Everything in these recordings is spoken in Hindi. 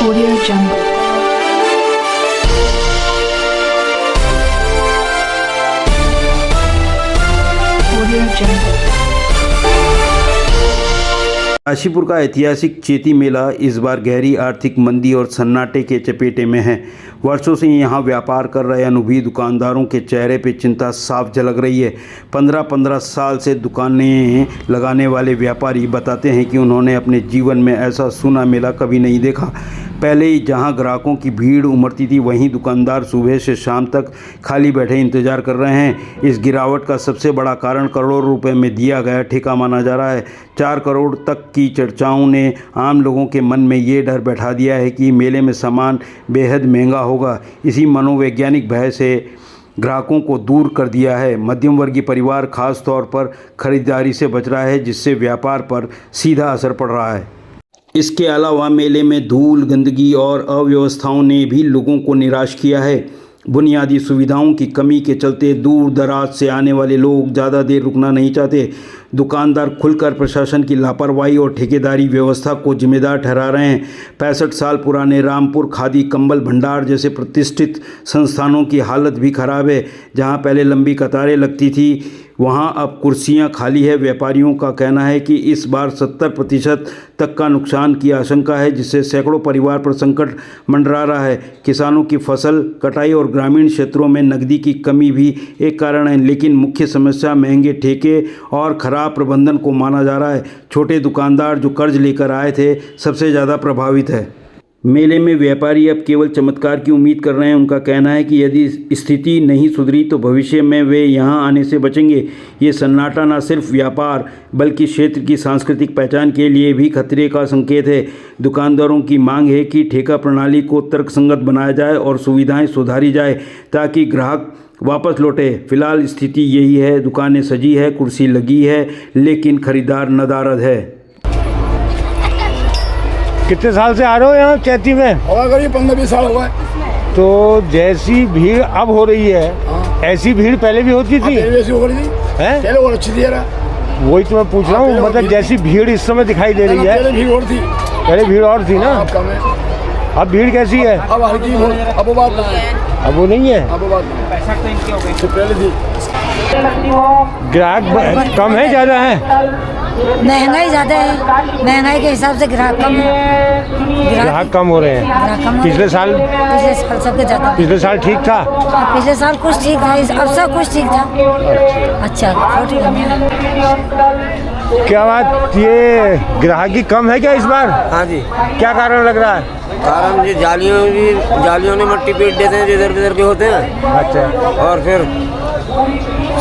Audio Jungle. Audio Jungle. Kashipur का ऐतिहासिक चेती मेला इस बार गहरी आर्थिक मंदी और सन्नाटे के चपेटे में है। वर्षों से यहाँ व्यापार कर रहे अनुभवी दुकानदारों के चेहरे पे चिंता साफ झलक रही है। 15-15 साल से दुकानें लगाने वाले व्यापारी बताते हैं कि उन्होंने अपने जीवन में ऐसा सूना मेला कभी नहीं देखा। पहले ही जहाँ ग्राहकों की भीड़ उमड़ती थी, वहीं दुकानदार सुबह से शाम तक खाली बैठे इंतजार कर रहे हैं। इस गिरावट का सबसे बड़ा कारण करोड़ों रुपए में दिया गया ठेका माना जा रहा है। 4 करोड़ तक की चर्चाओं ने आम लोगों के मन में ये डर बैठा दिया है कि मेले में सामान बेहद महंगा होगा। इसी मनोवैज्ञानिक भय से ग्राहकों को दूर कर दिया है। मध्यम वर्गीय परिवार खास तौर पर खरीदारी से बच रहा है, जिससे व्यापार पर सीधा असर पड़ रहा है। इसके अलावा मेले में धूल, गंदगी और अव्यवस्थाओं ने भी लोगों को निराश किया है। बुनियादी सुविधाओं की कमी के चलते दूर दराज से आने वाले लोग ज़्यादा देर रुकना नहीं चाहते। दुकानदार खुलकर प्रशासन की लापरवाही और ठेकेदारी व्यवस्था को जिम्मेदार ठहरा रहे हैं। 65 साल पुराने रामपुर खादी कंबल भंडार जैसे प्रतिष्ठित संस्थानों की हालत भी खराब है। जहां पहले लंबी कतारें लगती थी, वहां अब कुर्सियां खाली है। व्यापारियों का कहना है कि इस बार 70% तक का नुकसान की आशंका है, जिससे सैकड़ों परिवार पर संकट मंडरा रहा है। किसानों की फसल कटाई और ग्रामीण क्षेत्रों में नकदी की कमी भी एक कारण है, लेकिन मुख्य समस्या महंगे ठेके और खराब प्रबंधन को माना जा रहा है। छोटे दुकानदार जो कर्ज लेकर आए थे, सबसे ज़्यादा प्रभावित है। मेले में व्यापारी अब केवल चमत्कार की उम्मीद कर रहे हैं। उनका कहना है कि यदि स्थिति नहीं सुधरी तो भविष्य में वे यहां आने से बचेंगे। ये सन्नाटा न सिर्फ व्यापार बल्कि क्षेत्र की सांस्कृतिक पहचान के लिए भी खतरे का संकेत है। दुकानदारों की मांग है कि ठेका प्रणाली को तर्कसंगत बनाया जाए और सुविधाएं सुधारी जाए ताकि ग्राहक वापस लौटे। फिलहाल स्थिति यही है, दुकानें सजी है, कुर्सी लगी है, लेकिन खरीदार नदारद है। कितने साल से आ रहे हो यहाँ चैती में? होगा करीब 15-20 साल हुआ है। तो जैसी भीड़ अब हो रही है, ऐसी भीड़ पहले भी होती थी? पहले हो रही थी, हैं? और अच्छी थी यार। वही तो मैं पूछ रहा हूँ, मतलब जैसी भीड़ इस समय दिखाई दे रही है। पहले भीड़ और थी, पहले भीड़ और थी ना? अब भीड़ कैसी है? अब हल्की, अब वो बात नहीं है। अब वो नहीं है, अब वो बात नहीं तो पहले थी। ग्राहक कम है ज़्यादा है? महंगाई ज़्यादा है, महंगाई के हिसाब से ग्राहक कम है। ग्राहक कम हो रहे हैं। पिछले साल सबके ज़्यादा। पिछले साल ठीक था? पिछले साल कुछ ठीक था, अब सब कुछ ठीक था। अच्छा क्या बात, ये ग्राहकी कम है क्या इस बार? हाँ जी। क्या कारण लग रहा है? कारण जी जालियों ने मट्टी पीट देते हैं, जो इधर उधर के होते हैं। अच्छा। और फिर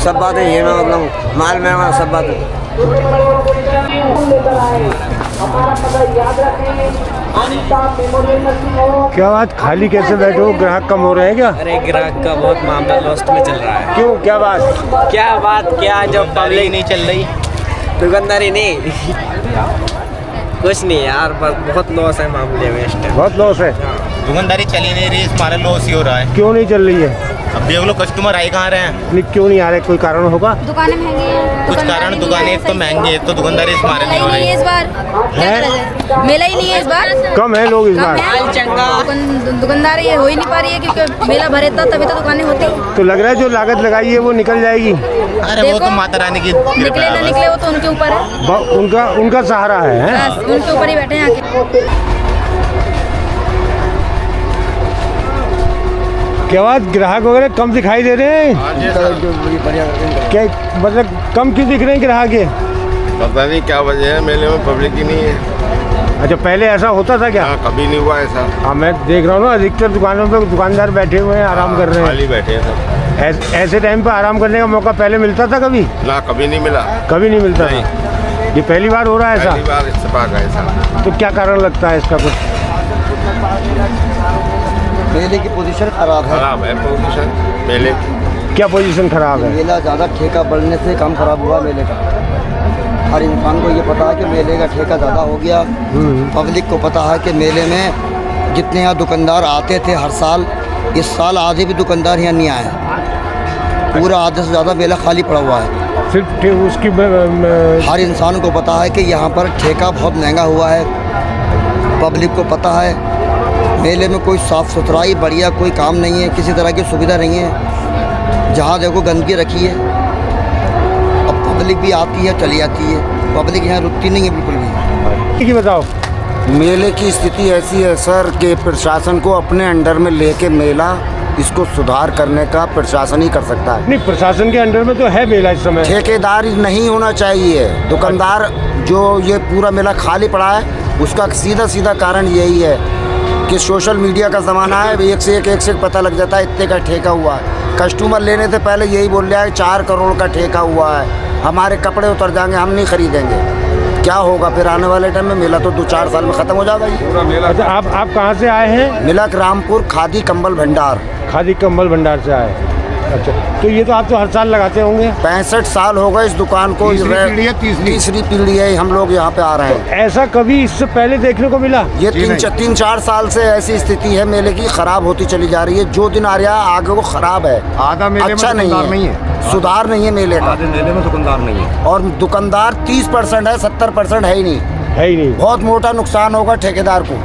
सब बातें ये ना, मतलब माल महंगा, सब बातें। क्या बात, खाली कैसे बैठे हो? ग्राहक कम हो रहे हैं क्या? अरे ग्राहक का बहुत मामला लॉस्ट में चल रहा है। क्यों, क्या बात? क्या जब पब्लिक नहीं चल रही, दुकानदारी नहीं कुछ नहीं यार, बस बहुत लॉस है मामले में इस टाइम। बहुत लॉस है। दुकानदारी चली नहीं रही, हमारा लॉस ही हो रहा है। क्यों नहीं चल रही है? अब देख लो कस्टमर आए कहाँ रहे हैं। नहीं, क्यों नहीं आ रहे? कोई कारण होगा? दुकानें महंगी हैं। कुछ कारण, दुकानें तो महंगी है तो दुकानदारी हमारे नहीं हो रही है। इस बार मेला ही नहीं है, इस बार कम है लोग इस बार। दुकानदारी हो ही नहीं पा रही है क्योंकि मेला भरे था, तभी तो दुकानें होती। तो लग रहा है जो लागत लगाई है वो निकल जाएगी। अरे वो तो माता रानी की निकले ना निकले वो तो उनके ऊपर है। उनका सहारा है। उनके ऊपर ही बैठे हैं आके। क्या बात, ग्राहक वगैरह कम दिखाई दे रहे हैं? क्या मतलब कम क्यों दिख रहे हैं ग्राहक? ये पता नहीं क्या वजह है, मेले में पब्लिक ही नहीं है। अच्छा, पहले ऐसा होता था क्या? कभी नहीं हुआ ऐसा। हाँ, मैं देख रहा हूँ ना, अधिकतर दुकानों पे दुकानदार बैठे हुए हैं, आराम कर रहे हैं। खाली बैठे हैं सब। ऐसे टाइम पे आराम करने का मौका पहले मिलता था कभी? ना, कभी नहीं मिला। कभी नहीं मिलता था। ये पहली बार हो रहा है ऐसा? पहली बार इत्तेफाक है ऐसा। तो क्या कारण लगता है इसका? कुछ मेले की पोजीशन खराब है पोजीशन मेले की। क्या पोजीशन खराब है? मेला ज़्यादा ठेका बढ़ने से काम खराब हुआ मेले का। हर इंसान को ये पता है कि मेले का ठेका ज़्यादा हो गया। पब्लिक को पता है कि मेले में जितने यहाँ दुकानदार आते थे हर साल, इस साल आधे भी दुकानदार यहाँ नहीं आए। पूरा आधे से ज़्यादा मेला खाली पड़ा हुआ है। सिर्फ उसकी हर इंसान को पता है कि यहाँ पर ठेका बहुत महंगा हुआ है। पब्लिक को पता है मेले में कोई साफ़ सुथराई बढ़िया कोई काम नहीं है, किसी तरह की सुविधा नहीं है। जहाँ देखो गंदगी रखी है। अब पब्लिक भी आती है चली जाती है, पब्लिक यहाँ रुकती नहीं है बिल्कुल भी। की बताओ। मेले की स्थिति ऐसी है सर कि प्रशासन को अपने अंडर में लेके मेला इसको सुधार करने का प्रशासन ही कर सकता है। नहीं, प्रशासन के अंडर में तो है मेला इस समय। ठेकेदार नहीं होना चाहिए। दुकानदार जो ये पूरा मेला खाली पड़ा है उसका सीधा सीधा कारण यही है कि सोशल मीडिया का ज़माना है। एक से एक पता लग जाता है इतने का ठेका हुआ है। कस्टमर लेने से पहले यही बोल रहा है 4 करोड़ का ठेका हुआ है, हमारे कपड़े उतर जाएंगे, हम नहीं खरीदेंगे। क्या होगा फिर आने वाले टाइम में? मेला तो 2-4 साल में ख़त्म हो जाएगा ये। अच्छा, आप कहाँ से आए हैं? मिलक रामपुर खादी कंबल भंडार। खादी कंबल भंडार से आए। अच्छा, तो ये तो आप तो हर साल लगाते होंगे। 65 साल हो गए इस दुकान को। तीसरी पीढ़ी है हम लोग यहाँ पे आ रहे हैं। ऐसा कभी इससे पहले देखने को मिला? ये 3-4 साल से ऐसी स्थिति है मेले की, खराब होती चली जा रही है। जो दिन आ रहा है आगे वो खराब है, आधा मेले अच्छा में नहीं है, सुधार नहीं है मेले का। मेले में दुकानदार नहीं है, और दुकानदार 30% है, 70% है ही नहीं। बहुत मोटा नुकसान होगा ठेकेदार को।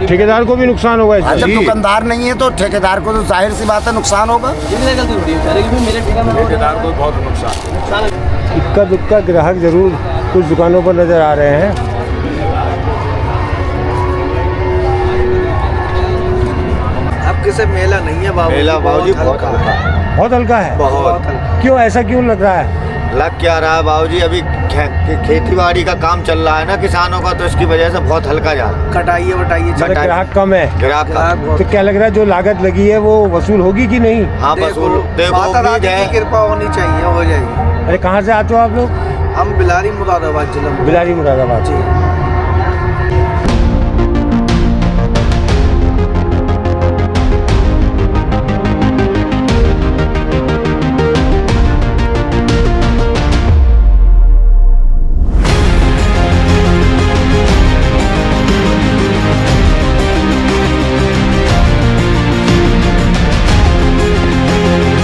ठेकेदार को भी नुकसान होगा इससे। जब दुकानदार नहीं है तो ठेकेदार को तो जाहिर सी बात है नुकसान होगा। ठेकेदार को बहुत नुकसान। इक्का दुक्का ग्राहक जरूर कुछ दुकानों पर नजर आ रहे हैं। अब किसे मेला नहीं है बाबू। मेला बाबूजी बहुत हल्का है। बहुत हल्का है। बहुत क्यों, ऐसा क्यों लग रहा है? लग क्या रहा है बाबूजी, अभी खेती बाड़ी का काम चल रहा है ना किसानों का, तो इसकी वजह से बहुत हल्का जा रहा है। कटाइए वटाइए ग्राहक कम है। ग्राहक तो क्या लग रहा है जो लागत लगी है वो वसूल होगी कि नहीं? हाँ वसूल, माता रानी की कृपा होनी चाहिए, हो जाएगी। अरे कहाँ से आते हो आप लोग? हम बिलारी मुरादाबाद जिला। बिलारी मुरादाबाद।